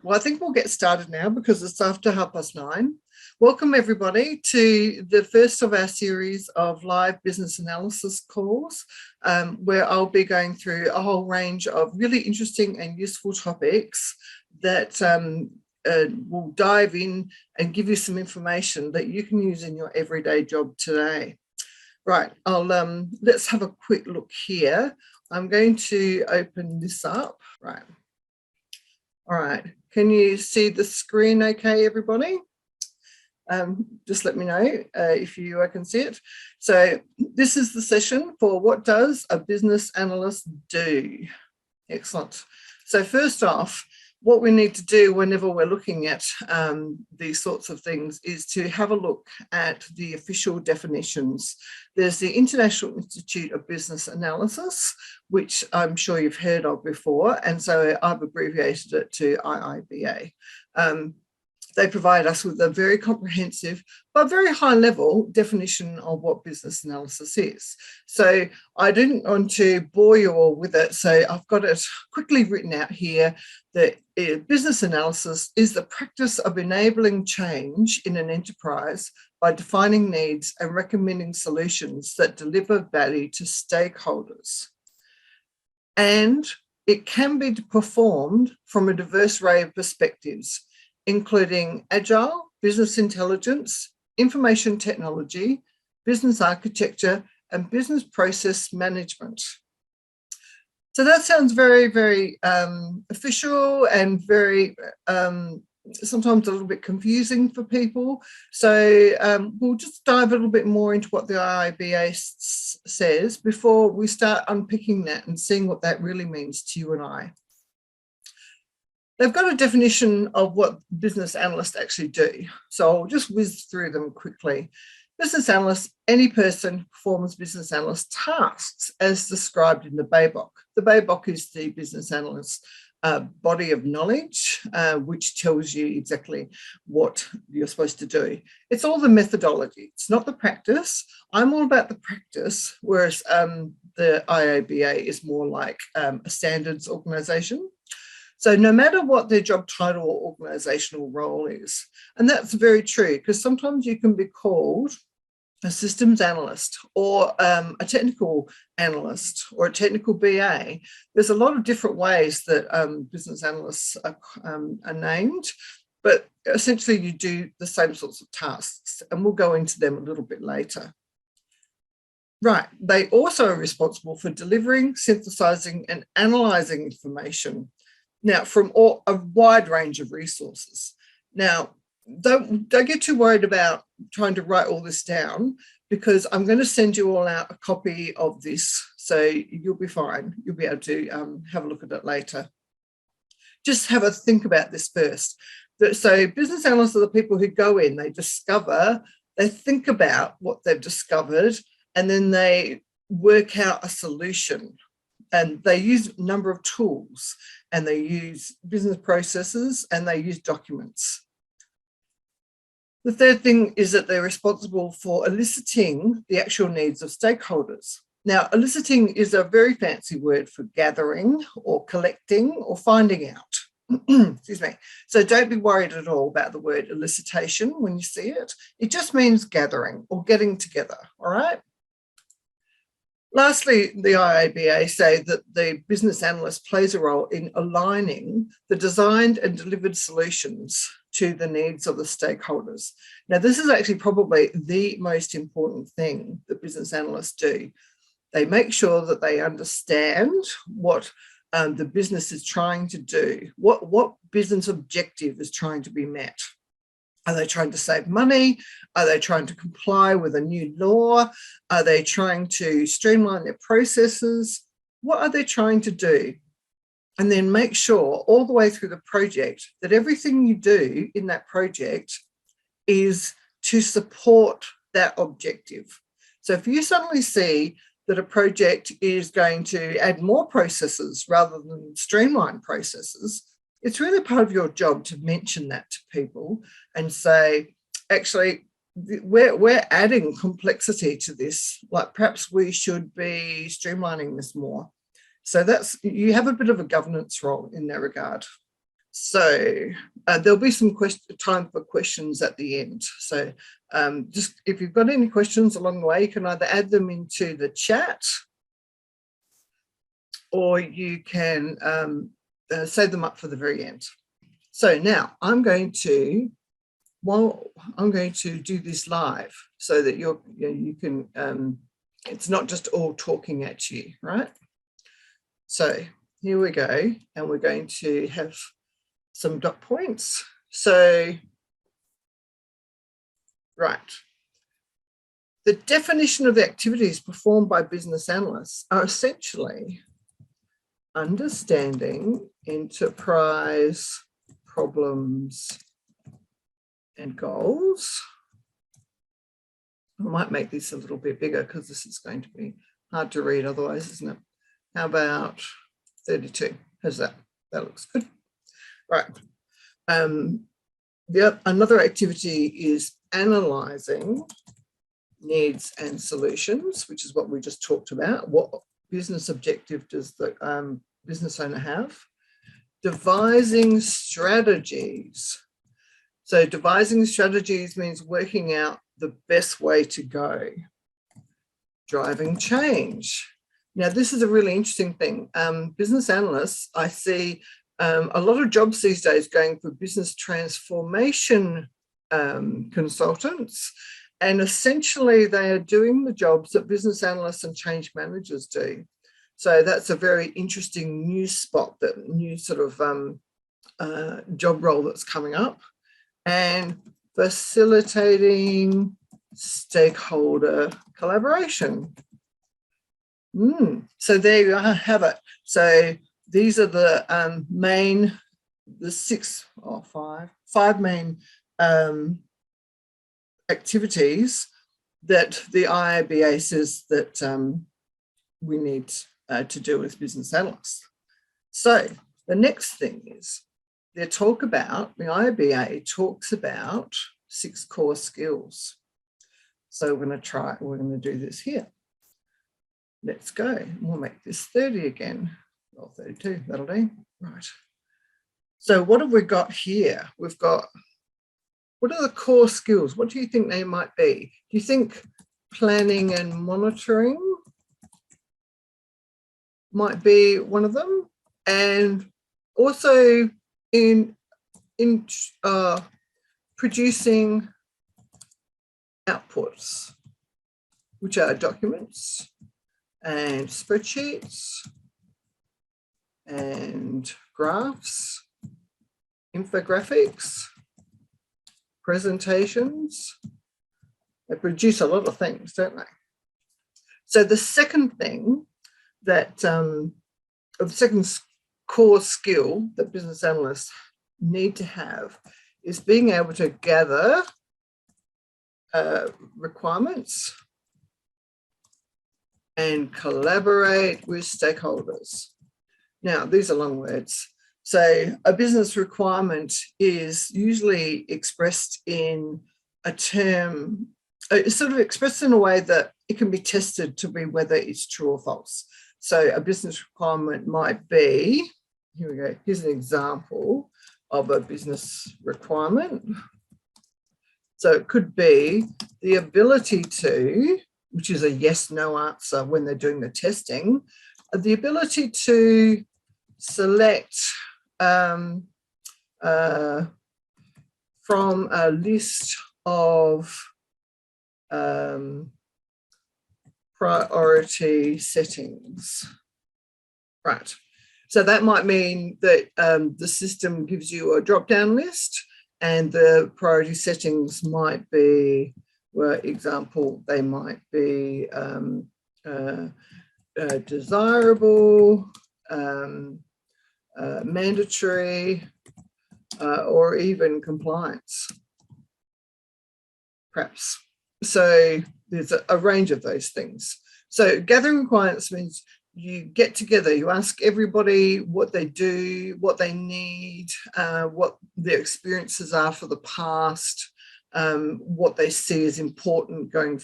Well, I think we'll get started now because it's after 9:30. Welcome everybody to the first of our series of live business analysis calls, where I'll be going through a whole range of really interesting and useful topics that will dive in and give you some information that you can use in your everyday job today. Right, let's have a quick look here. I'm going to open this up. Right. All right, can you see the screen okay, everybody? Just let me know if you can see it. So this is the session for what does a business analyst do? Excellent. So first off, what we need to do whenever we're looking at these sorts of things is to have a look at the official definitions. There's the International Institute of Business Analysis, which I'm sure you've heard of before, and so I've abbreviated it to IIBA. They provide us with a very comprehensive but very high level definition of what business analysis is. So I didn't want to bore you all with it, so I've got it quickly written out here that business analysis is the practice of enabling change in an enterprise by defining needs and recommending solutions that deliver value to stakeholders. And it can be performed from a diverse array of perspectives, including agile, business intelligence, information technology, business architecture, and business process management. So that sounds very, very official and very sometimes a little bit confusing for people. So we'll just dive a little bit more into what the IIBA says before we start unpicking that and seeing what that really means to you and I. They've got a definition of what business analysts actually do. So I'll just whiz through them quickly. Business analyst, any person who performs business analyst tasks as described in the BABOK. The BABOK is the business analyst body of knowledge, which tells you exactly what you're supposed to do. It's all the methodology. It's not the practice. I'm all about the practice, whereas the IABA is more like a standards organisation. So no matter what their job title or organisational role is, and that's very true because sometimes you can be called a systems analyst or a technical analyst or a technical BA. There's a lot of different ways that business analysts are named, but essentially you do the same sorts of tasks, and we'll go into them a little bit later. Right, they also are responsible for delivering, synthesising and analysing information. Now, from a wide range of resources. Now, don't get too worried about trying to write all this down, because I'm going to send you all out a copy of this, so you'll be fine. You'll be able to have a look at it later. Just have a think about this first. So business analysts are the people who go in, they discover, they think about what they've discovered, and then they work out a solution. And they use a number of tools, and they use business processes, and they use documents. The third thing is that they're responsible for eliciting the actual needs of stakeholders. Now, eliciting is a very fancy word for gathering or collecting or finding out. Excuse me. So don't be worried at all about the word elicitation when you see it. It just means gathering or getting together, all right? Lastly, the IABA say that the business analyst plays a role in aligning the designed and delivered solutions to the needs of the stakeholders. Now, this is actually probably the most important thing that business analysts do. They make sure that they understand what the business is trying to do, what business objective is trying to be met. Are they trying to save money? Are they trying to comply with a new law? Are they trying to streamline their processes? What are they trying to do? And then make sure all the way through the project that everything you do in that project is to support that objective. So if you suddenly see that a project is going to add more processes rather than streamline processes, it's really part of your job to mention that to people and say, actually, we're adding complexity to this. Like perhaps we should be streamlining this more. So you have a bit of a governance role in that regard. So there'll be some time for questions at the end. So just if you've got any questions along the way, you can either add them into the chat, or you can save them up for the very end. So now I'm going to do this live so that you can, it's not just all talking at you, right? So here we go, and we're going to have some dot points. So, right. The definition of the activities performed by business analysts are essentially understanding enterprise problems and goals. I might make this a little bit bigger because this is going to be hard to read otherwise, isn't it? How about 32? How's that? That looks good. Right. Another activity is analysing needs and solutions, which is what we just talked about. What business objective does the business owner have? Devising strategies. So devising strategies means working out the best way to go. Driving change. Now, this is a really interesting thing. Business analysts, I see a lot of jobs these days going for business transformation consultants, and essentially they are doing the jobs that business analysts and change managers do. So that's a very interesting new spot, that new sort of job role that's coming up. And facilitating stakeholder collaboration. So there you have it. So these are the five main activities that the IABA says that we need to do as business analysts. So the next thing is the IABA talks about 6 core skills. So we're going to do this here. Let's go. We'll make this 30 again. Well, 32, that'll do. Right. So what have we got here? We've got, what are the core skills? What do you think they might be? Do you think planning and monitoring might be one of them? And also in producing outputs, which are documents and spreadsheets and graphs, infographics, presentations. They produce a lot of things, don't they? So the second thing that, the second core skill that business analysts need to have is being able to gather requirements and collaborate with stakeholders. Now, these are long words. So a business requirement is usually expressed in a term, it's sort of expressed in a way that it can be tested to be whether it's true or false. So a business requirement might be, here we go, here's an example of a business requirement. So it could be the ability to, which is a yes/no answer when they're doing the testing, the ability to select from a list of priority settings. Right. So that might mean that the system gives you a drop-down list, and the priority settings might be, for example, they might be desirable, mandatory, or even compliance, perhaps. So there's a range of those things. So gathering requirements means you get together, you ask everybody what they do, what they need, what their experiences are for the past, what they see as important going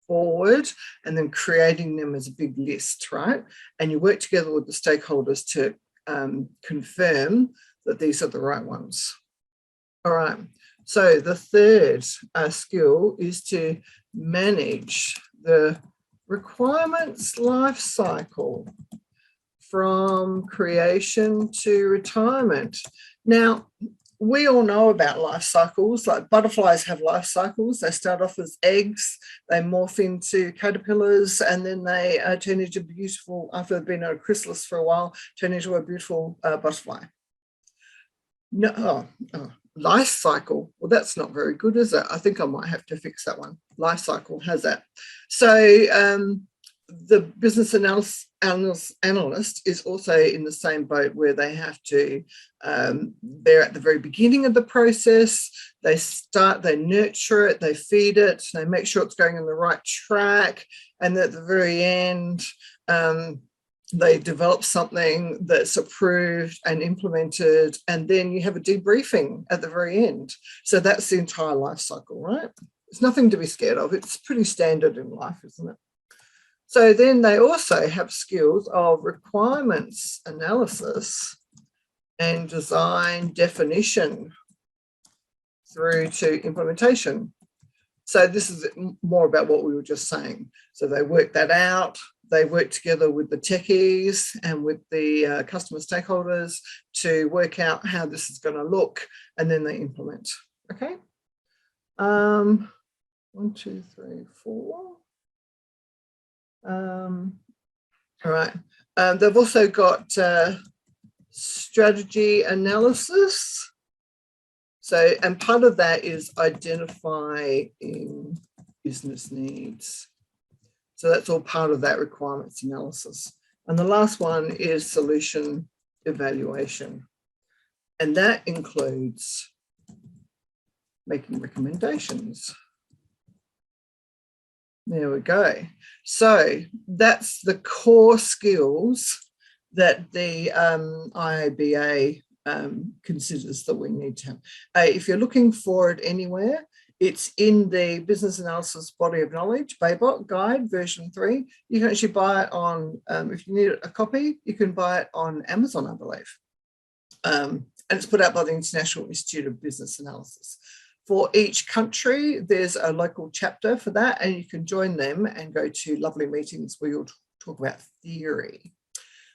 forward, and then creating them as a big list, right? And you work together with the stakeholders to confirm that these are the right ones. All right. So the third skill is to manage the requirements life cycle from creation to retirement. Now, we all know about life cycles. Like butterflies have life cycles. They start off as eggs, they morph into caterpillars, and then they turn into beautiful, after they've been in a chrysalis for a while, turn into a beautiful butterfly. No, life cycle. Well, that's not very good, is it? I think I might have to fix that one. Life cycle has that. So the business analyst is also in the same boat, where they have to, they're at the very beginning of the process. They nurture it, they feed it, they make sure it's going on the right track. And at the very end, they develop something that's approved and implemented, and then you have a debriefing at the very end. So that's the entire life cycle, right? It's nothing to be scared of. It's pretty standard in life, isn't it? So then they also have skills of requirements analysis and design definition through to implementation. So this is more about what we were just saying. So they work that out. They work together with the techies and with the customer stakeholders to work out how this is going to look, and then they implement. Okay. 1, 2, 3, 4. All right. They've also got strategy analysis. So, and part of that is identifying business needs. So that's all part of that requirements analysis. And the last one is solution evaluation. And that includes making recommendations. There we go. So that's the core skills that the IABA considers that we need to have. If you're looking for it anywhere, it's in the Business Analysis Body of Knowledge, BABOK Guide version 3. You can actually buy it on, if you need a copy, you can buy it on Amazon, I believe. And it's put out by the International Institute of Business Analysis. For each country, there's a local chapter for that, and you can join them and go to lovely meetings where you'll talk about theory,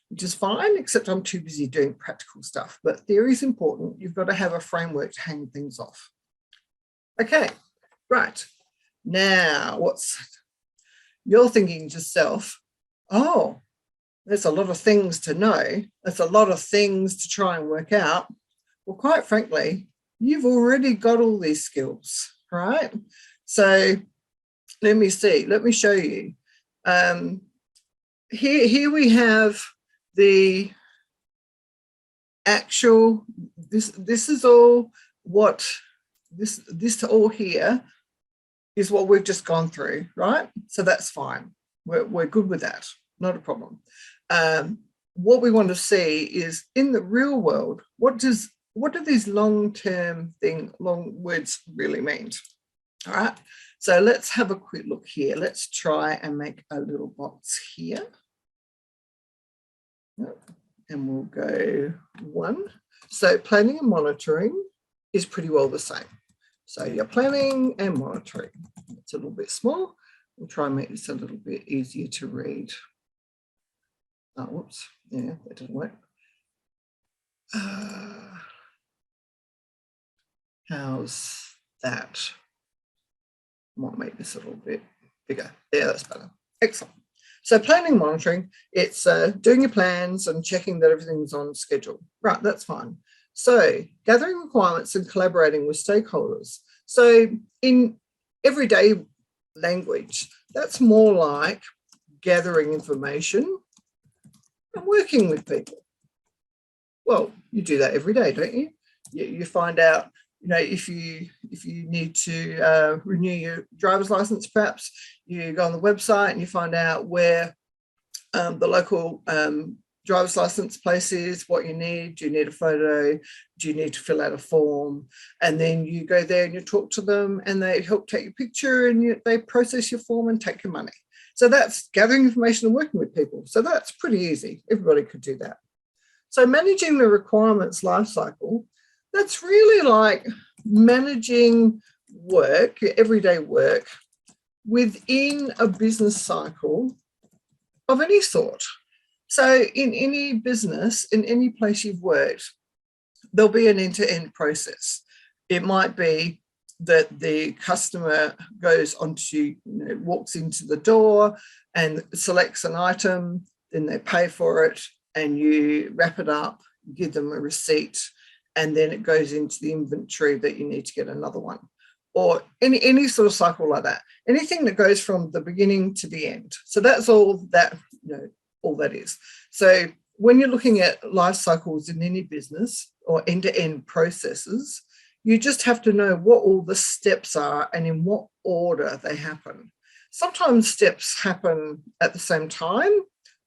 which is fine, except I'm too busy doing practical stuff. But theory is important. You've got to have a framework to hang things off. Okay, right. Now, you're thinking to yourself, oh, there's a lot of things to know. There's a lot of things to try and work out. Well, quite frankly, you've already got all these skills, right? So let me see, let me show you. Here we have the actual, this is all what, this all here is what we've just gone through, right? So that's fine. We're good with that, not a problem. What we want to see is in the real world, what do these long-term long words really mean? All right, so let's have a quick look here. Let's try and make a little box here. And we'll go 1. So planning and monitoring is pretty well the same. So you're planning and monitoring. It's a little bit small. We'll try and make this a little bit easier to read. Oh, whoops. Yeah, that didn't work. How's that? Might make this a little bit bigger. Yeah, that's better. Excellent. So planning, monitoring, it's doing your plans and checking that everything's on schedule. Right, that's fine. So gathering requirements and collaborating with stakeholders. So in everyday language, that's more like gathering information and working with people. Well, you do that every day, don't you? You find out, you know, if you need to renew your driver's license, perhaps you go on the website and you find out where the local driver's license place is, what you need. Do you need a photo? Do you need to fill out a form? And then you go there and you talk to them and they help take your picture and they process your form and take your money. So that's gathering information and working with people. So that's pretty easy. Everybody could do that. So managing the requirements lifecycle, that's really like managing work, your everyday work, within a business cycle of any sort. So in any business, in any place you've worked, there'll be an end-to-end process. It might be that the customer goes onto, walks into the door and selects an item, then they pay for it and you wrap it up, give them a receipt, and then it goes into the inventory that you need to get another one. Or any sort of cycle like that. Anything that goes from the beginning to the end. So that's all that, all that is. So when you're looking at life cycles in any business or end-to-end processes, you just have to know what all the steps are and in what order they happen. Sometimes steps happen at the same time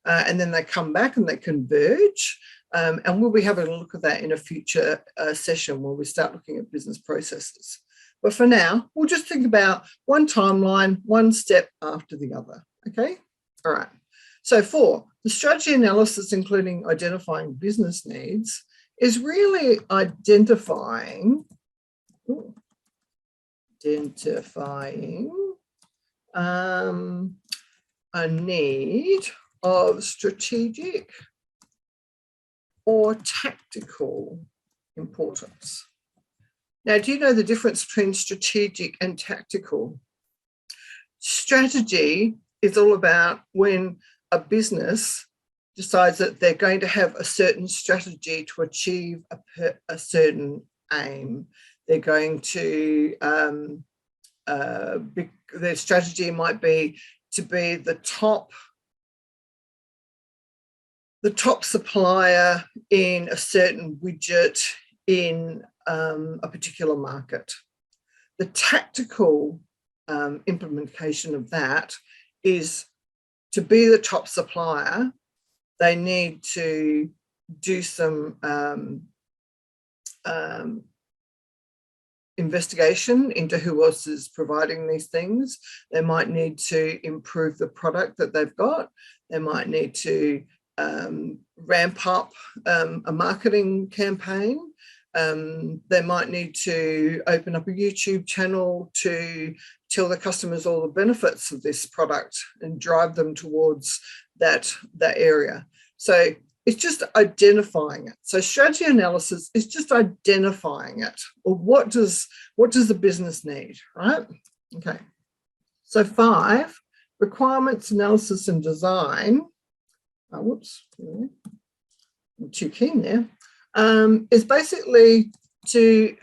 and then they come back and they converge. And we'll be having a look at that in a future session where we start looking at business processes. But for now, we'll just think about one timeline, one step after the other, okay? All right. So 4, the strategy analysis, including identifying business needs, is really identifying a need of strategic or tactical importance. Now, do you know the difference between strategic and tactical? Strategy is all about when a business decides that they're going to have a certain strategy to achieve a certain aim. They're going to, their strategy might be to be the top supplier in a certain widget in a particular market. The tactical implementation of that is to be the top supplier. They need to do some investigation into who else is providing these things. They might need to improve the product that they've got. They might need to ramp up a marketing campaign. They might need to open up a YouTube channel to tell the customers all the benefits of this product and drive them towards that area. So it's just identifying it. So strategy analysis is just identifying it, or what does the business need, right? Okay. So 5, requirements analysis and design. Whoops, I'm too keen there. Is basically to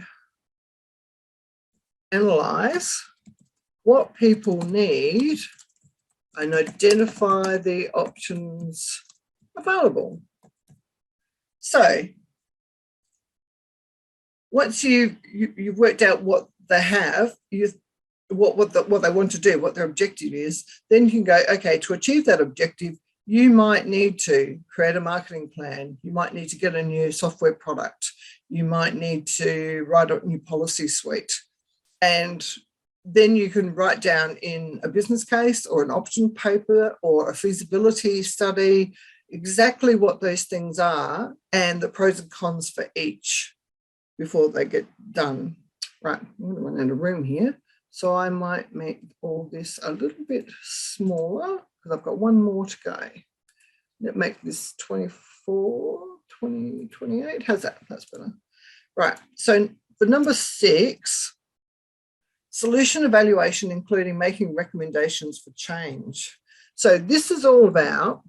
analyze what people need and identify the options available. So once you've worked out what they have, what they want to do, what their objective is, then you can go, okay, to achieve that objective, you might need to create a marketing plan. You might need to get a new software product. You might need to write a new policy suite. And then you can write down in a business case or an option paper or a feasibility study exactly what those things are and the pros and cons for each before they get done. Right, I'm going to run out of room here. So I might make all this a little bit smaller because I've got one more to go. Let's make this 24, 20, 28. How's that? That's better. Right, so for number 6, solution evaluation, including making recommendations for change. So this is all about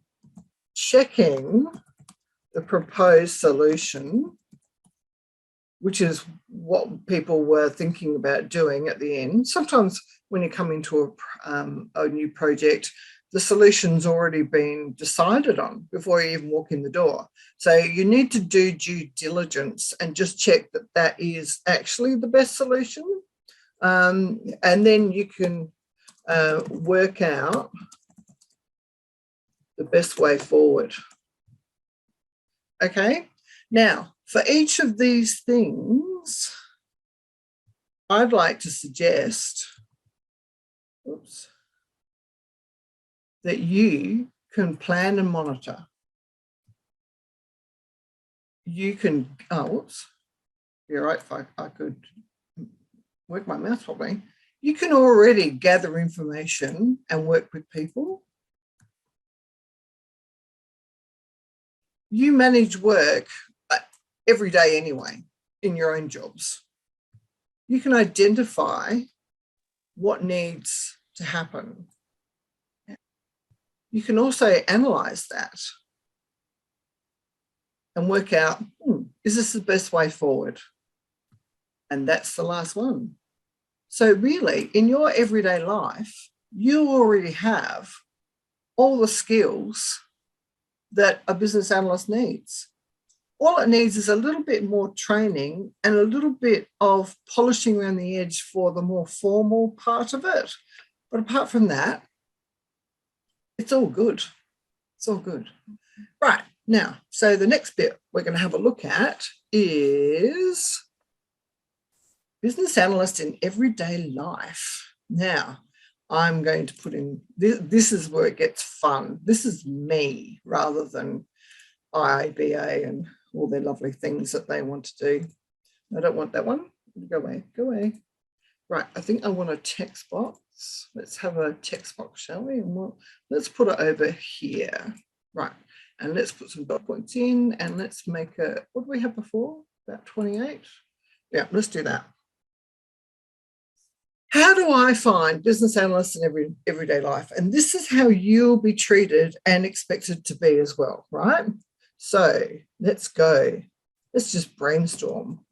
checking the proposed solution, which is what people were thinking about doing at the end. Sometimes when you come into a new project, the solution's already been decided on before you even walk in the door. So you need to do due diligence and just check that that is actually the best solution. And then you can work out the best way forward. Okay, now for each of these things, I'd like to suggest, that you can plan and monitor. you can, whoops, you're right, if I could work my mouth properly, you can already gather information and work with people. You manage work every day anyway in your own jobs. You can identify what needs to happen. You can also analyze that and work out, is this the best way forward? And that's the last one. So really, in your everyday life, you already have all the skills that a business analyst needs. All it needs is a little bit more training and a little bit of polishing around the edge for the more formal part of it. But apart from that, it's all good. It's all good. Right, now, so the next bit we're going to have a look at is business analyst in everyday life. Now, I'm going to put in, this is where it gets fun. This is me rather than IBA and all their lovely things that they want to do. I don't want that one. Go away, go away. Right, I think I want a text box. Let's have a text box, shall we? And let's put it over here. Right, and let's put some dot points in and let's make a, what did we have before? About 28? Yeah, let's do that. How do I find business analysts in everyday life? And this is how you'll be treated and expected to be as well, right? So let's go. Let's just brainstorm.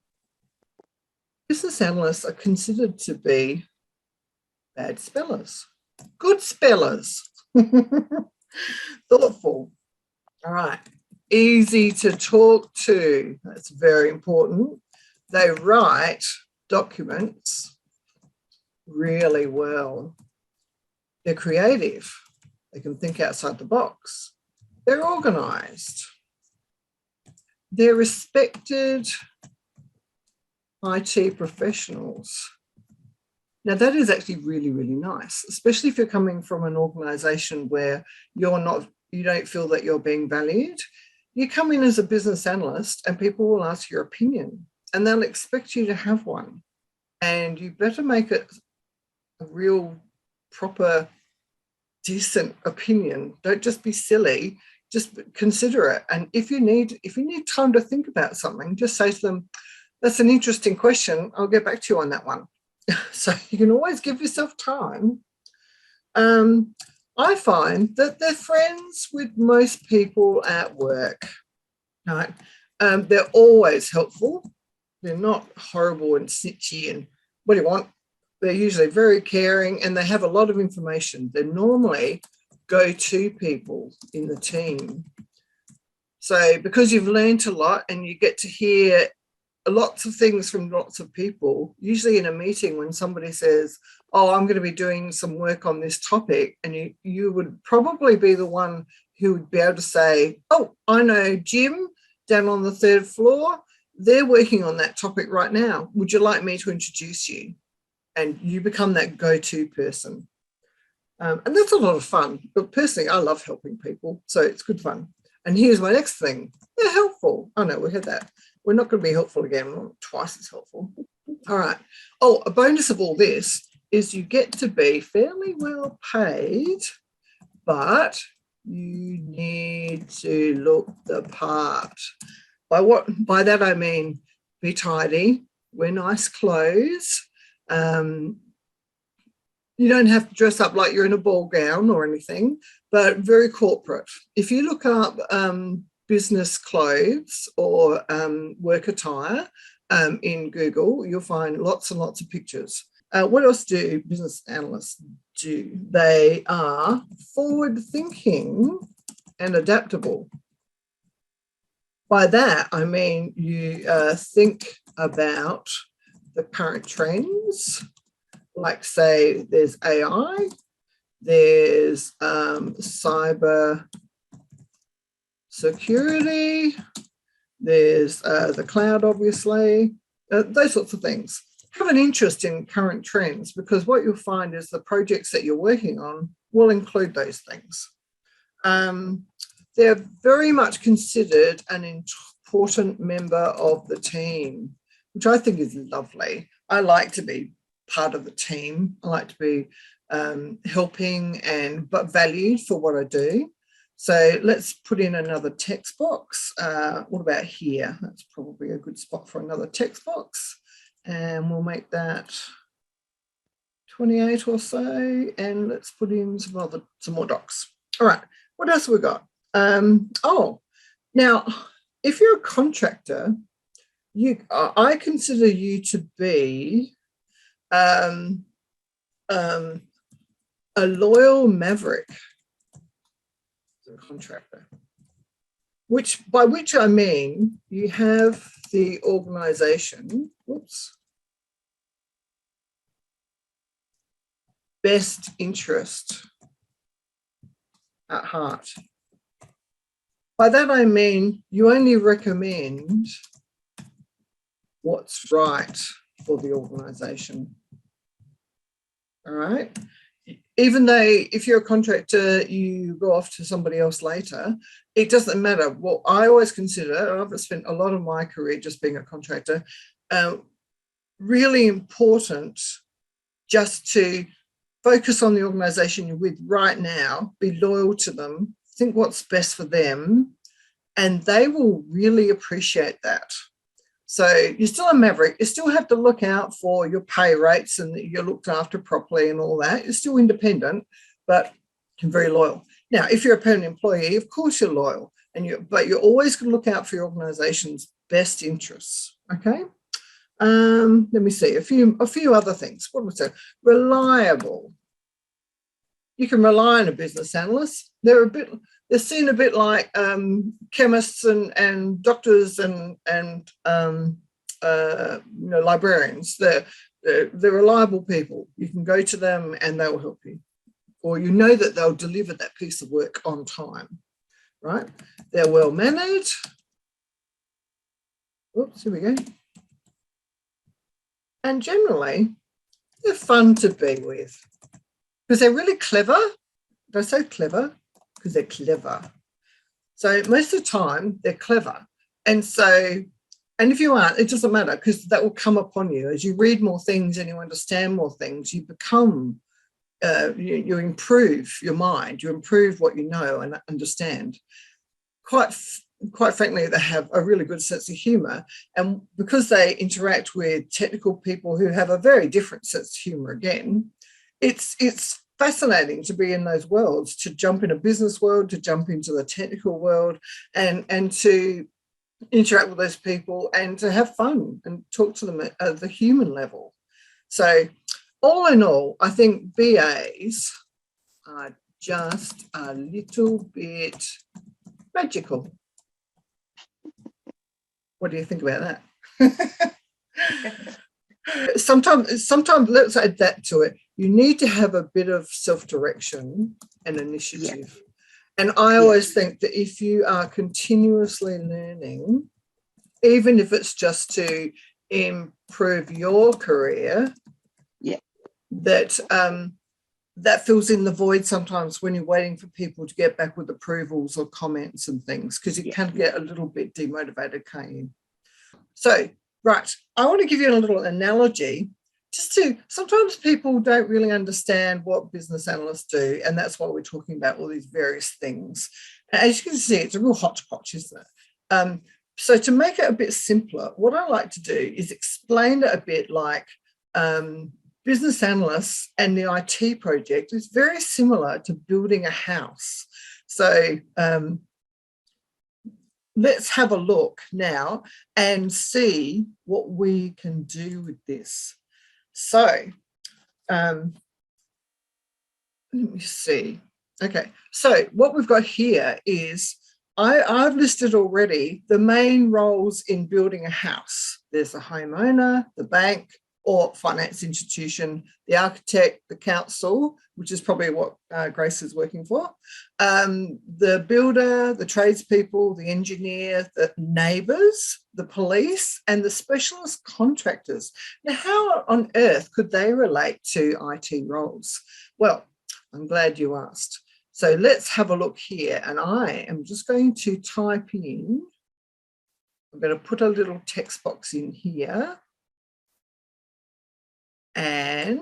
Business analysts are considered to be bad spellers, good spellers, thoughtful. All right, easy to talk to. That's very important. They write documents really well. They're creative. They can think outside the box. They're organized. They're respected IT professionals. Now that is actually really, really nice, especially if you're coming from an organization where you don't feel that you're being valued. You come in as a business analyst and people will ask your opinion and they'll expect you to have one. And you better make it a real proper, decent opinion. Don't just be silly, just consider it. And if you need time to think about something, just say to them, that's an interesting question. I'll get back to you on that one. So you can always give yourself time. I find that they're friends with most people at work. Right? They're always helpful. They're not horrible and snitchy and what do you want? They're usually very caring and they have a lot of information. They're normally go-to people in the team. So because you've learned a lot and you get to hear lots of things from lots of people, usually in a meeting when somebody says, oh, I'm going to be doing some work on this topic, and you would probably be the one who would be able to say, oh, I know Jim down on the 3rd floor, they're working on that topic right now. Would you like me to introduce you? And you become that go-to person. And that's a lot of fun. But personally, I love helping people, so it's good fun. And here's my next thing. They're helpful. Oh, no, we had that. We're not going to be helpful again. We're not twice as helpful. All right. Oh, a bonus of all this is you get to be fairly well paid, but you need to look the part. By that I mean be tidy, wear nice clothes. You don't have to dress up like you're in a ball gown or anything, but very corporate. If you look up business clothes or work attire in Google, you'll find lots and lots of pictures. What else do business analysts do? They are forward-thinking and adaptable. By that, I mean you think about the current trends, like say there's AI, there's cyber security, there's the cloud, obviously, those sorts of things. Have an interest in current trends because what you'll find is the projects that you're working on will include those things. They're very much considered an important member of the team, which I think is lovely. I like to be part of the team. I like to be helping but valued for what I do. So let's put in another text box. What about here? That's probably a good spot for another text box. And we'll make that 28 or so. And let's put in some more docs. All right, what else have we got? Now, if you're a contractor, I consider you to be a loyal maverick, as a contractor. By which I mean you have the organisation, best interest at heart. By that I mean you only recommend what's right for the organisation. All right. Even though if you're a contractor, you go off to somebody else later, it doesn't matter. What I always consider, and I've spent a lot of my career just being a contractor, really important just to focus on the organisation you're with right now, be loyal to them, think what's best for them, and they will really appreciate that. So you're still a maverick. You still have to look out for your pay rates and that you're looked after properly and all that. You're still independent, but you're very loyal. Now, if you're a permanent employee, of course you're loyal, but you're always going to look out for your organisation's best interests. Okay. Let me see a few other things. What was that? Reliable. You can rely on a business analyst. They're seen a bit like chemists and doctors and librarians. They're reliable people. You can go to them and they'll help you, or you know that they'll deliver that piece of work on time, right? They're well mannered. Oops, here we go. And generally, they're fun to be with because they're really clever. Did I say clever? Because they're clever. So most of the time, they're clever. And if you aren't, it doesn't matter because that will come upon you. As you read more things and you understand more things, you become, you improve your mind, you improve what you know and understand. Quite frankly, they have a really good sense of humour. And because they interact with technical people who have a very different sense of humour again, it's fascinating to be in those worlds, to jump in a business world, to jump into the technical world and to interact with those people and to have fun and talk to them at the human level. So all in all, I think BAs are just a little bit magical. What do you think about that? Sometimes let's add that to it. You need to have a bit of self-direction and initiative. Yeah. And I always think that if you are continuously learning, even if it's just to improve your career, that fills in the void sometimes when you're waiting for people to get back with approvals or comments and things, because you can get a little bit demotivated, can't you? So, right, I want to give you a little analogy. Sometimes people don't really understand what business analysts do, and that's why we're talking about all these various things. And as you can see, it's a real hodgepodge, isn't it? So to make it a bit simpler, what I like to do is explain it a bit like business analysts and the IT project is very similar to building a house. So let's have a look now and see what we can do with this. So let me see. Okay, so what we've got here is I've listed already the main roles in building a house. There's the homeowner, the bank or finance institution, the architect, the council, which is probably what Grace is working for, the builder, the tradespeople, the engineer, the neighbours, the police, and the specialist contractors. Now, how on earth could they relate to IT roles? Well, I'm glad you asked. So let's have a look here, and I am just going to type in I'm going to put a little text box in here, and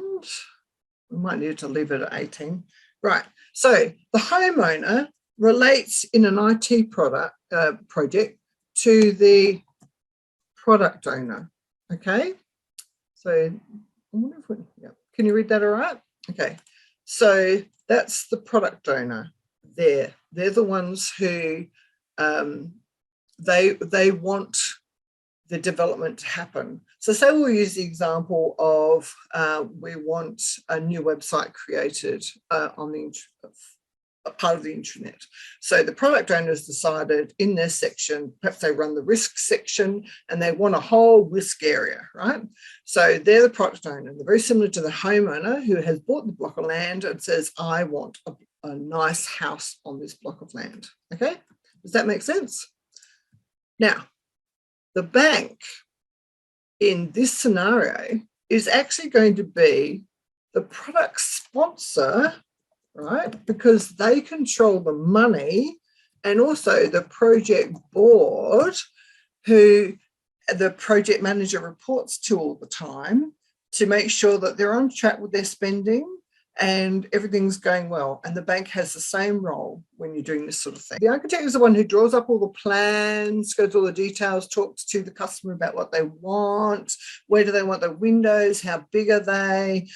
we might need to leave it at 18. Right, so the homeowner relates in an IT project to the product owner, okay? So I wonder if can you read that all right? Okay, so that's the product owner there. They're the ones who they want the development to happen. So say we'll use the example of we want a new website created on the part of the intranet. So the product owners decided in their section, perhaps they run the risk section and they want a whole risk area, right? So they're the product owner. They're very similar to the homeowner who has bought the block of land and says, I want a nice house on this block of land. Okay, does that make sense? Now, the bank in this scenario is actually going to be the product sponsor, right? Because they control the money, and also the project board who the project manager reports to all the time to make sure that they're on track with their spending and everything's going well. And the bank has the same role when you're doing this sort of thing. The architect is the one who draws up all the plans, goes all the details, talks to the customer about what they want, where do they want the windows, how big are they,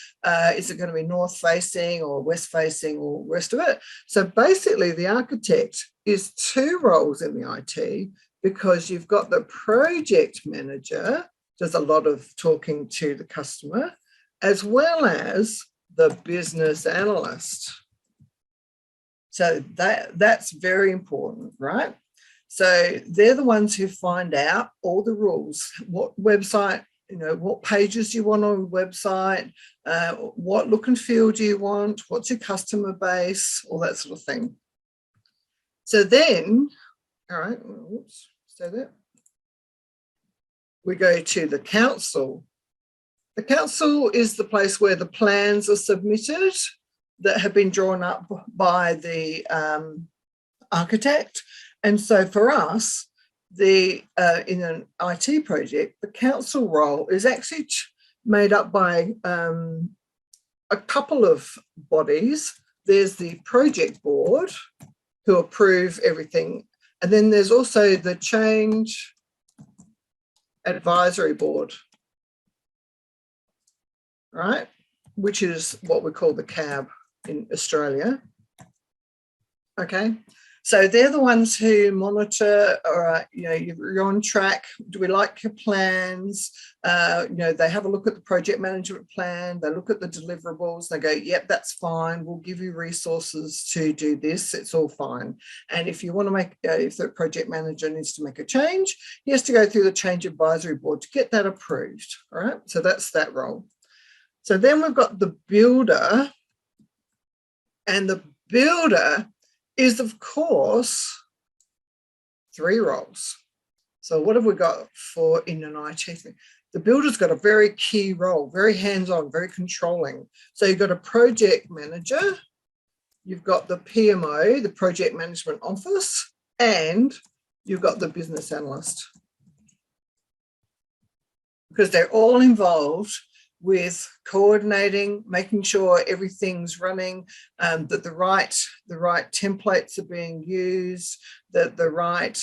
is it going to be north facing or west facing or rest of it. So basically the architect is two roles in the IT, because you've got the project manager, does a lot of talking to the customer, as well as the business analyst. So that's very important, right? So they're the ones who find out all the rules, what website, what pages you want on the website, what look and feel do you want, what's your customer base, all that sort of thing. So then, all right, oops, stay there. We go to the council. The council is the place where the plans are submitted that have been drawn up by the architect. And so for us, in an IT project, the council role is actually made up by a couple of bodies. There's the project board who approve everything. And then there's also the change advisory board, right? Which is what we call the CAB in Australia. Okay, so they're the ones who monitor, all right, you're on track. Do we like your plans? They have a look at the project management plan. They look at the deliverables. They go, yep, that's fine. We'll give you resources to do this. It's all fine. And if you want to make, if the project manager needs to make a change, he has to go through the change advisory board to get that approved. All right, so that's that role. So then we've got the builder, and the builder is, of course, three roles. So what have we got for in an IT thing? The builder's got a very key role, very hands-on, very controlling. So you've got a project manager, you've got the PMO, the project management office, and you've got the business analyst. Because they're all involved with coordinating, making sure everything's running, that the right templates are being used, that the right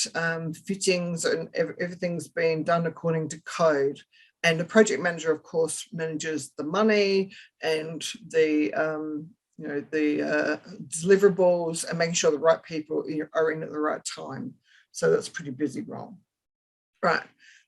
fittings and everything's being done according to code. And the project manager, of course, manages the money and the deliverables and making sure the right people are in at the right time. So that's a pretty busy role. Right,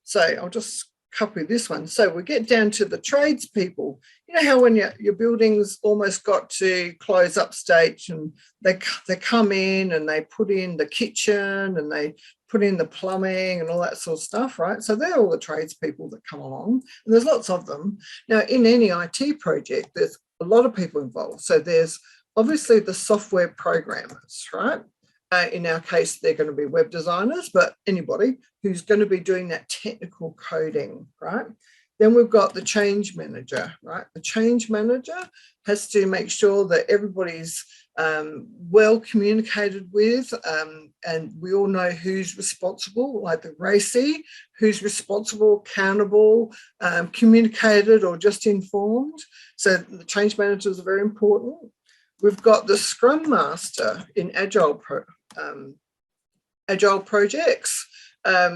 so I'll just copy this one. So we get down to the tradespeople. You know how when your building's almost got to close up stage and they come in and they put in the kitchen and they put in the plumbing and all that sort of stuff, right? So they're all the tradespeople that come along, and there's lots of them. Now, in any IT project, there's a lot of people involved. So there's obviously the software programmers, right? In our case, they're going to be web designers, but anybody who's going to be doing that technical coding, right? Then we've got the change manager, right? The change manager has to make sure that everybody's well communicated with, and we all know who's responsible, like the RACI, who's responsible, accountable, communicated or just informed. So the change managers are very important. We've got the Scrum Master in Agile projects.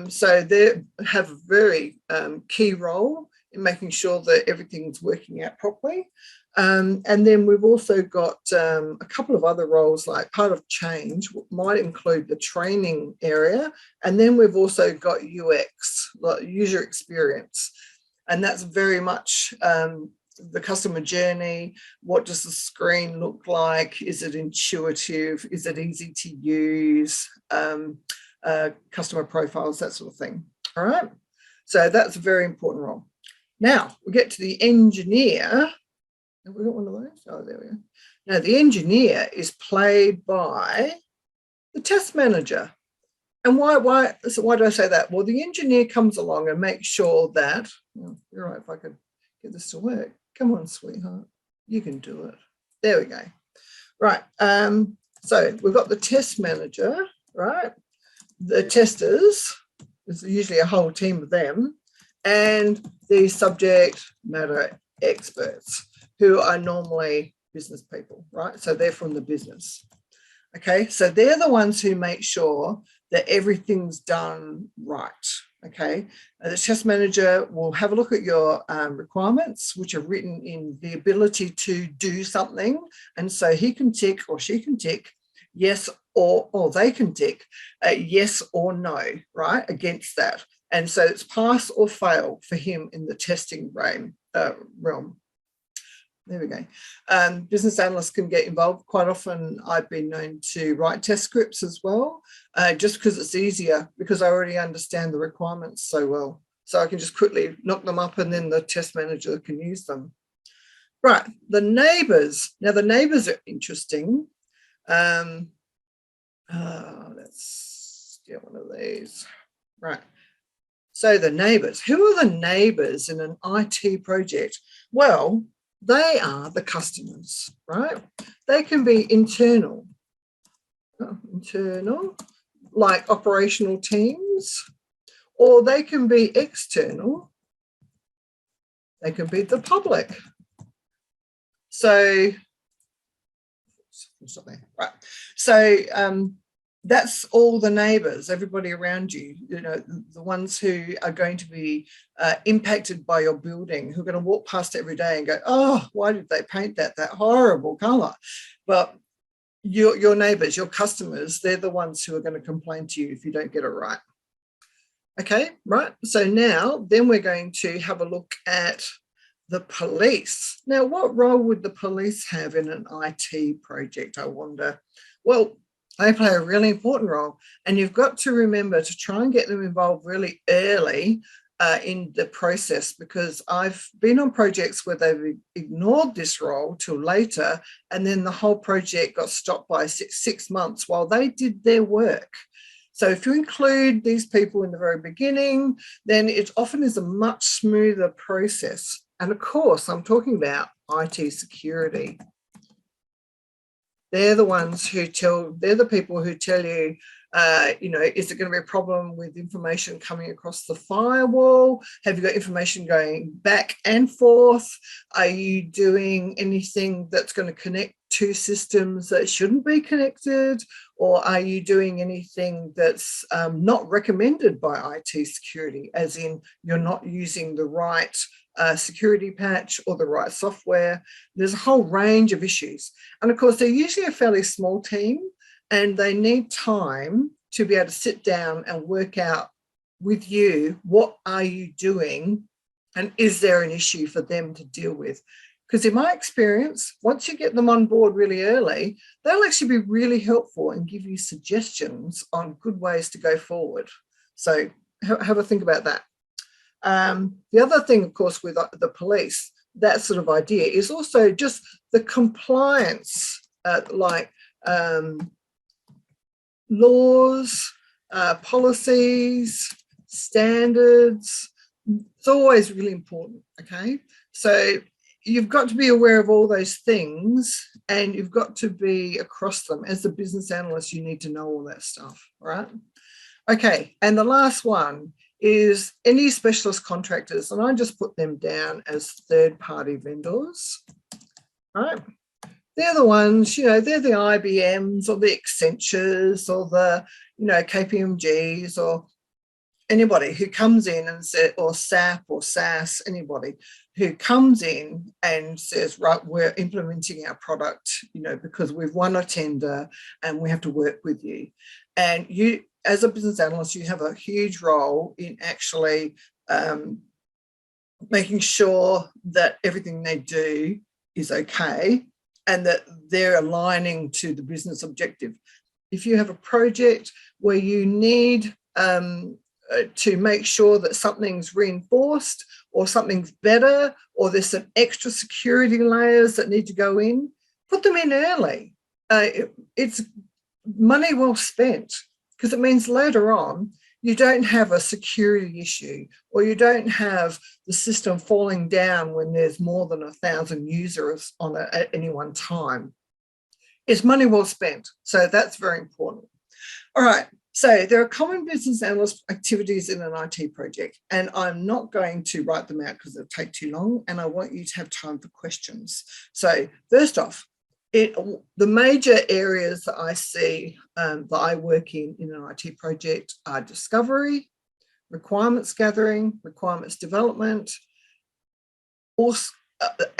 So they have a very key role in making sure that everything's working out properly. And then we've also got a couple of other roles, like part of change might include the training area. And then we've also got UX, like user experience. And that's very much the customer journey. What does the screen look like? Is it intuitive? Is it easy to use? Customer profiles, that sort of thing. All right. So that's a very important role. Now we get to the engineer. Have we got one of those? Oh, there we go. Now the engineer is played by the test manager. And why do I say that? Well, the engineer comes along and makes sure that, you're right, if I could get this to work. Come on, sweetheart. You can do it. There we go. Right. So we've got the test manager, right? The testers, there's usually a whole team of them, and the subject matter experts, who are normally business people, right? So they're from the business. Okay, so they're the ones who make sure that everything's done right. Okay, the test manager will have a look at your requirements, which are written in the ability to do something. And so he can tick or she can tick yes, or they can tick yes or no, right, against that. And so it's pass or fail for him in the testing realm. There we go. Business analysts can get involved. Quite often I've been known to write test scripts as well, just because it's easier, because I already understand the requirements so well. So I can just quickly knock them up and then the test manager can use them. Right, the neighbours. Now the neighbours are interesting. Let's get one of these. Right. So the neighbours. Who are the neighbours in an IT project? Well, they are the customers, right? They can be internal, like operational teams, or they can be external. They can be the public. So, right. So that's all the neighbours, everybody around you, the ones who are going to be impacted by your building, who are going to walk past every day and go, oh, why did they paint that horrible colour? But your neighbours, your customers, they're the ones who are going to complain to you if you don't get it right. Okay, right. So now then we're going to have a look at the police. Now, what role would the police have in an IT project, I wonder? Well, they play a really important role, and you've got to remember to try and get them involved really early in the process, because I've been on projects where they've ignored this role till later, and then the whole project got stopped by six months while they did their work. So if you include these people in the very beginning, then it often is a much smoother process. And of course, I'm talking about IT security. They're the ones who they're the people who tell you, is it going to be a problem with information coming across the firewall? Have you got information going back and forth? Are you doing anything that's going to connect two systems that shouldn't be connected? Or are you doing anything that's not recommended by IT security, as in you're not using the right security patch or the right software? There's a whole range of issues. And of course, they're usually a fairly small team, and they need time to be able to sit down and work out with you, what are you doing, and is there an issue for them to deal with? Because in my experience, once you get them on board really early, they'll actually be really helpful and give you suggestions on good ways to go forward. So have a think about that. The other thing, of course, with the police, that sort of idea is also just the compliance, laws, policies, standards. It's always really important, okay? So you've got to be aware of all those things, and you've got to be across them. As a business analyst, you need to know all that stuff, right? Okay, and the last one is any specialist contractors, and I just put them down as third-party vendors, right? They're the ones, they're the IBMs or the Accentures or the, KPMGs or anybody who comes in and says, or SAP or SAS, anybody who comes in and says, right, we're implementing our product, because we've won a tender and we have to work with you. And you, as a business analyst, you have a huge role in actually making sure that everything they do is okay and that they're aligning to the business objective. If you have a project where you need to make sure that something's reinforced or something's better, or there's some extra security layers that need to go in, put them in early. It's money well spent, because it means later on you don't have a security issue, or you don't have the system falling down when there's more than 1,000 users on it at any one time. It's money well spent. So that's very important. All right. So there are common business analyst activities in an IT project, and I'm not going to write them out because it'll take too long, and I want you to have time for questions. So first off, the major areas that I see that I work in an IT project are discovery, requirements gathering, requirements development, also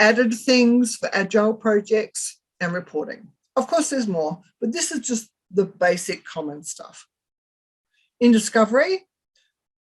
added things for agile projects, and reporting. Of course, there's more, but this is just the basic common stuff. In discovery,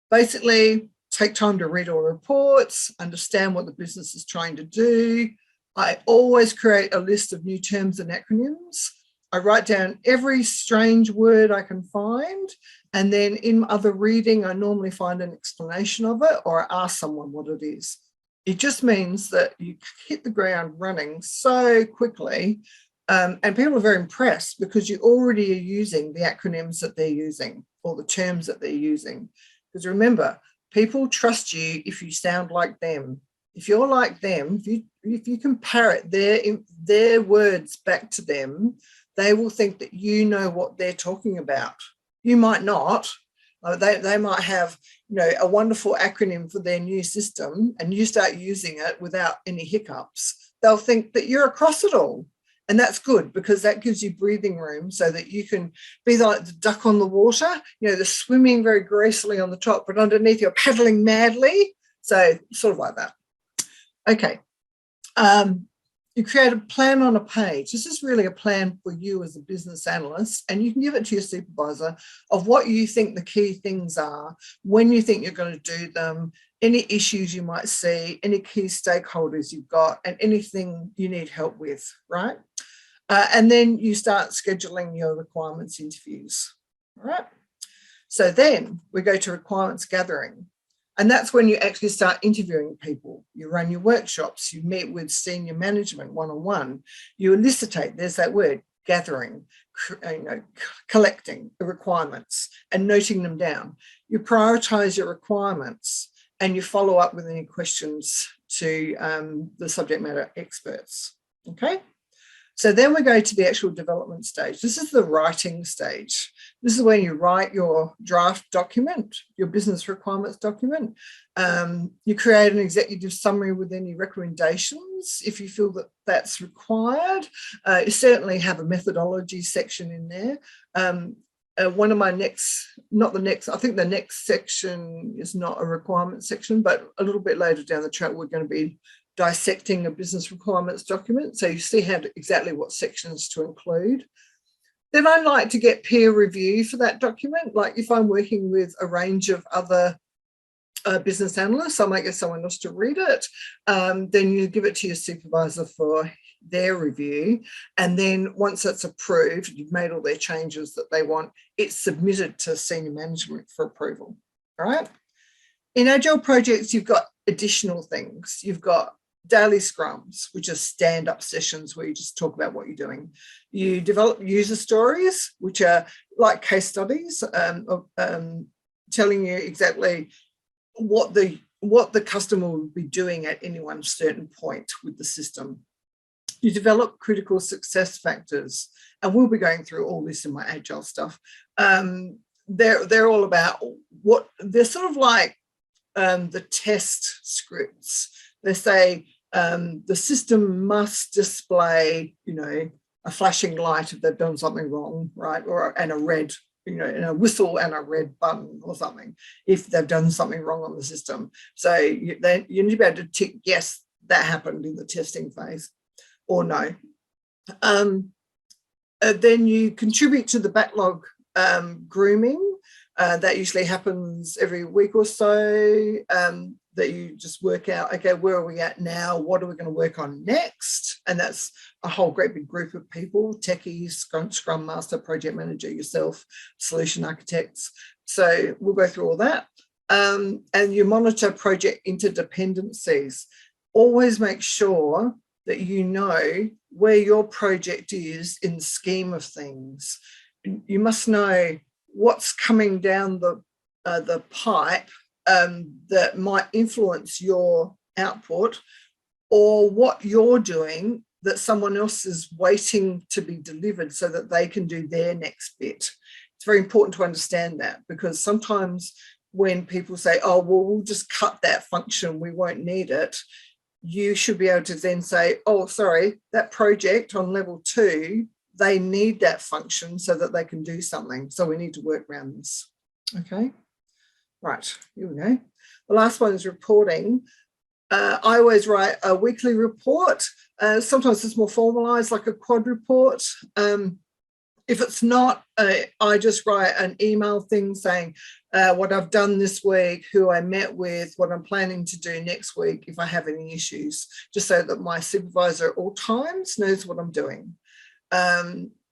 basically take time to read all reports, understand what the business is trying to do. I always create a list of new terms and acronyms. I write down every strange word I can find, and then in other reading, I normally find an explanation of it, or I ask someone what it is. It just means that you hit the ground running so quickly, and people are very impressed because you already are using the acronyms that they're using or the terms that they're using. Because remember, people trust you if you sound like them. If you're like them, if you can parrot their words back to them, they will think that you know what they're talking about. You might not. They might have, a wonderful acronym for their new system, and you start using it without any hiccups. They'll think that you're across it all. And that's good, because that gives you breathing room so that you can be like the duck on the water. They're swimming very gracefully on the top, but underneath you're paddling madly. So sort of like that. Okay. You create a plan on a page. This is really a plan for you as a business analyst, and you can give it to your supervisor of what you think the key things are, when you think you're going to do them, any issues you might see, any key stakeholders you've got, and anything you need help with, right? And then you start scheduling your requirements interviews, all right? So then we go to requirements gathering. And that's when you actually start interviewing people. You run your workshops, you meet with senior management one-on-one, you elicitate, there's that word, gathering, collecting the requirements and noting them down. You prioritize your requirements and you follow up with any questions to the subject matter experts, okay? So then we go to the actual development stage. This is the writing stage. This is when you write your draft document, your business requirements document. You create an executive summary with any recommendations if you feel that that's required. You certainly have a methodology section in there. One of my I think the next section is not a requirement section, but a little bit later down the track, we're going to be dissecting a business requirements document. So you see exactly what sections to include. Then I like to get peer review for that document. Like if I'm working with a range of other business analysts, I might get someone else to read it. Then you give it to your supervisor for their review. And then once it's approved, you've made all their changes that they want, it's submitted to senior management for approval. All right. In Agile projects, you've got additional things. You've got daily scrums, which are stand-up sessions where you just talk about what you're doing. You develop user stories, which are like case studies, telling you exactly what the what the customer will be doing at any one certain point with the system. You develop critical success factors, and we'll be going through all this in my agile stuff. They're all about what they're sort of like the test scripts. They say the system must display, a flashing light if they've done something wrong, right? And a red, and a whistle and a red button or something if they've done something wrong on the system. So you need to be able to tick yes, that happened in the testing phase, or no. Then you contribute to the backlog grooming. That usually happens every week or so, that you just work out, okay, where are we at now? What are we going to work on next? And that's a whole great big group of people, techies, Scrum Master, Project Manager, yourself, Solution Architects. So we'll go through all that. And you monitor project interdependencies. Always make sure that you know where your project is in the scheme of things. You must know what's coming down the pipe that might influence your output, or what you're doing that someone else is waiting to be delivered so that they can do their next bit. It's very important to understand that, because sometimes when people say, oh, well, we'll just cut that function, we won't need it, you should be able to then say, oh, sorry, that project on level 2, they need that function so that they can do something. So we need to work around this. Okay, right, here we go. The last one is reporting. I always write a weekly report. Sometimes it's more formalized, like a quad report. If it's not, I just write an email thing saying what I've done this week, who I met with, what I'm planning to do next week if I have any issues, just so that my supervisor at all times knows what I'm doing.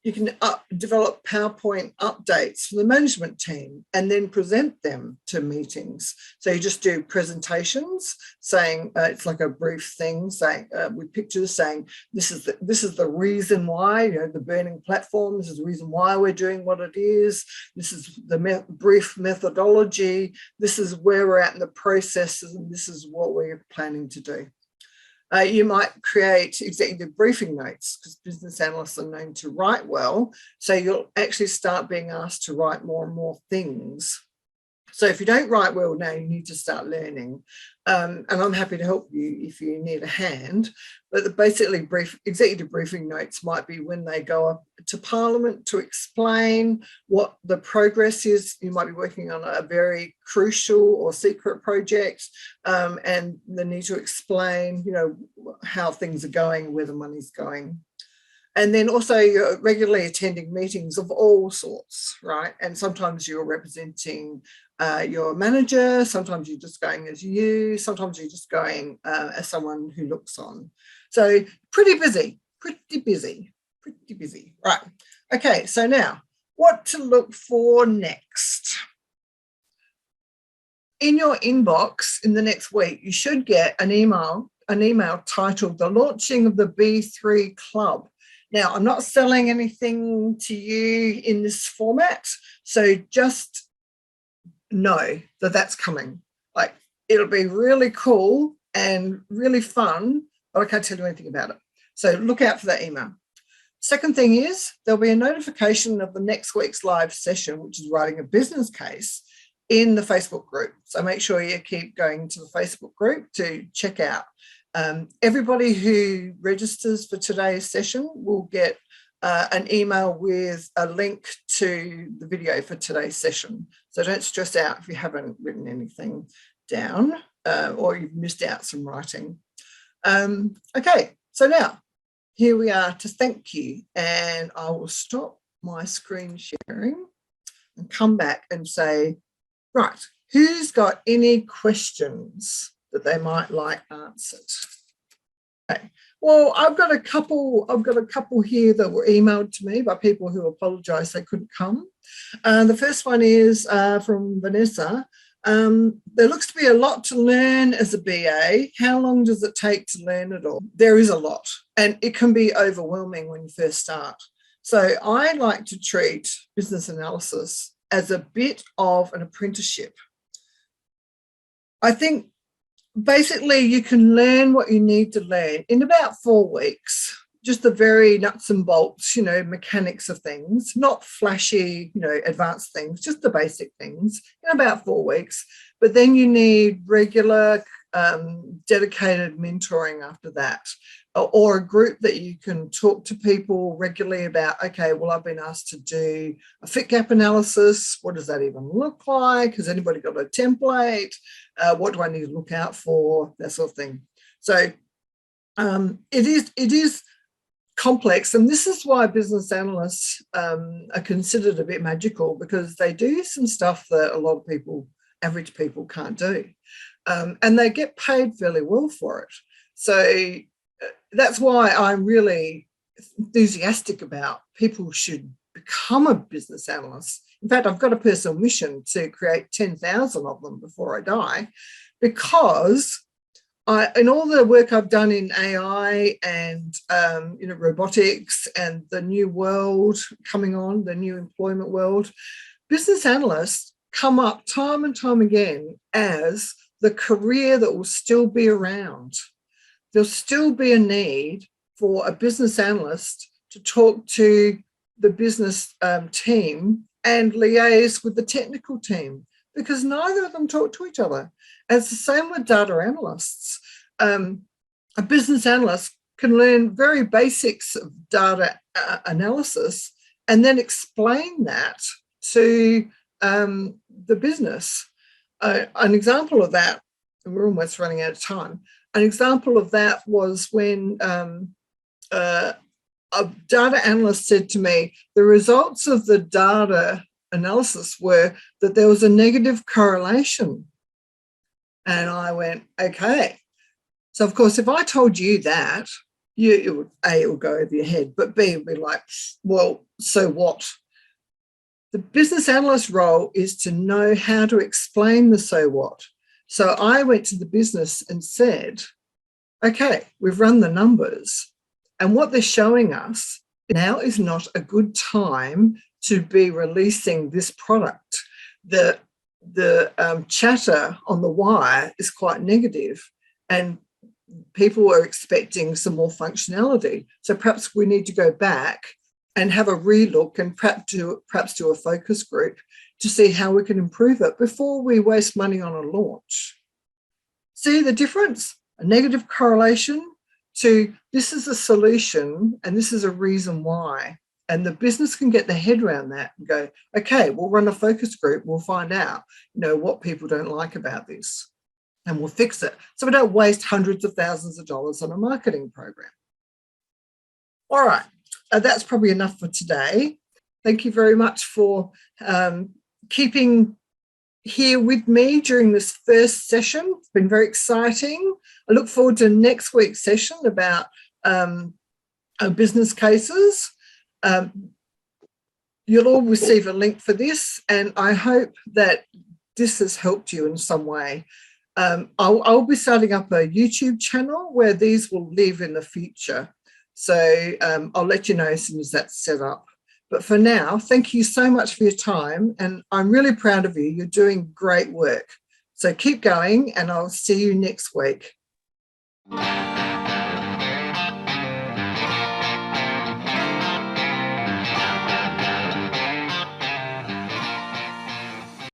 You can develop PowerPoint updates for the management team and then present them to meetings. So you just do presentations saying, it's like a brief thing saying, with pictures saying, this is the reason why, the burning platform, this is the reason why we're doing what it is, this is the brief methodology, this is where we're at in the processes, and this is what we're planning to do. You might create executive briefing notes, because business analysts are known to write well. So you'll actually start being asked to write more and more things. So if you don't write well now, you need to start learning. And I'm happy to help you if you need a hand. But basically, executive briefing notes might be when they go up to Parliament to explain what the progress is. You might be working on a very crucial or secret project, and they need to explain, how things are going, where the money's going. And then also you're regularly attending meetings of all sorts, right? And sometimes you're representing your manager, sometimes you're just going as you, sometimes you're just going as someone who looks on. So pretty busy. Right. Okay, so now what to look for next. In your inbox in the next week, you should get an email titled The Launching of the B3 Club. Now, I'm not selling anything to you in this format, so just know that that's coming. Like, it'll be really cool and really fun, but I can't tell you anything about it. So look out for that email. Second thing is there'll be a notification of the next week's live session, which is writing a business case, in the Facebook group. So make sure you keep going to the Facebook group to check out. Everybody who registers for today's session will get an email with a link to the video for today's session. So don't stress out if you haven't written anything down or you've missed out some writing. Okay, so now here we are to thank you, and I will stop my screen sharing and come back and say, right, who's got any questions that they might like answered? Okay. Well, I've got a couple here that were emailed to me by people who apologise they couldn't come. The first one is from Vanessa. There looks to be a lot to learn as a BA. How long does it take to learn it all? There is a lot, and it can be overwhelming when you first start. So I like to treat business analysis as a bit of an apprenticeship. I think basically you can learn what you need to learn in about 4 weeks. Just the very nuts and bolts, mechanics of things, not flashy, advanced things, just the basic things in about 4 weeks. But then you need regular, dedicated mentoring after that, or a group that you can talk to people regularly about, okay, well, I've been asked to do a fit gap analysis. What does that even look like? Has anybody got a template? What do I need to look out for? That sort of thing. So it is complex, and this is why business analysts are considered a bit magical, because they do some stuff that a lot of people, average people, can't do, and they get paid fairly well for it. So that's why I'm really enthusiastic about people should become a business analyst. In fact, I've got a personal mission to create 10,000 of them before I die, because in all the work I've done in AI and robotics and the new world coming on, the new employment world, business analysts come up time and time again as the career that will still be around. There'll still be a need for a business analyst to talk to the business team and liaise with the technical team, because neither of them talk to each other. And it's the same with data analysts. A business analyst can learn very basics of data analysis and then explain that to the business. An example of that, and we're almost running out of time, an example of that was when a data analyst said to me, the results of the data analysis were that there was a negative correlation. And I went, okay. So, of course, if I told you that, it would go over your head, but B, it would be like, well, so what? The business analyst role is to know how to explain the so what. So I went to the business and said, okay, we've run the numbers, and what they're showing us now is not a good time to be releasing this product. The chatter on the wire is quite negative, and people are expecting some more functionality. So perhaps we need to go back and have a relook and perhaps do a focus group to see how we can improve it before we waste money on a launch. See the difference? A negative correlation to this is a solution and this is a reason why. And the business can get their head around that and go, okay, we'll run a focus group. We'll find out, what people don't like about this, and we'll fix it. So we don't waste hundreds of thousands of dollars on a marketing program. All right. That's probably enough for today. Thank you very much for keeping here with me during this first session. It's been very exciting. I look forward to next week's session about business cases. You'll all receive a link for this, and I hope that this has helped you in some way. I'll be starting up a YouTube channel where these will live in the future. So I'll let you know as soon as that's set up. But for now, thank you so much for your time. And I'm really proud of you. You're doing great work. So keep going, and I'll see you next week.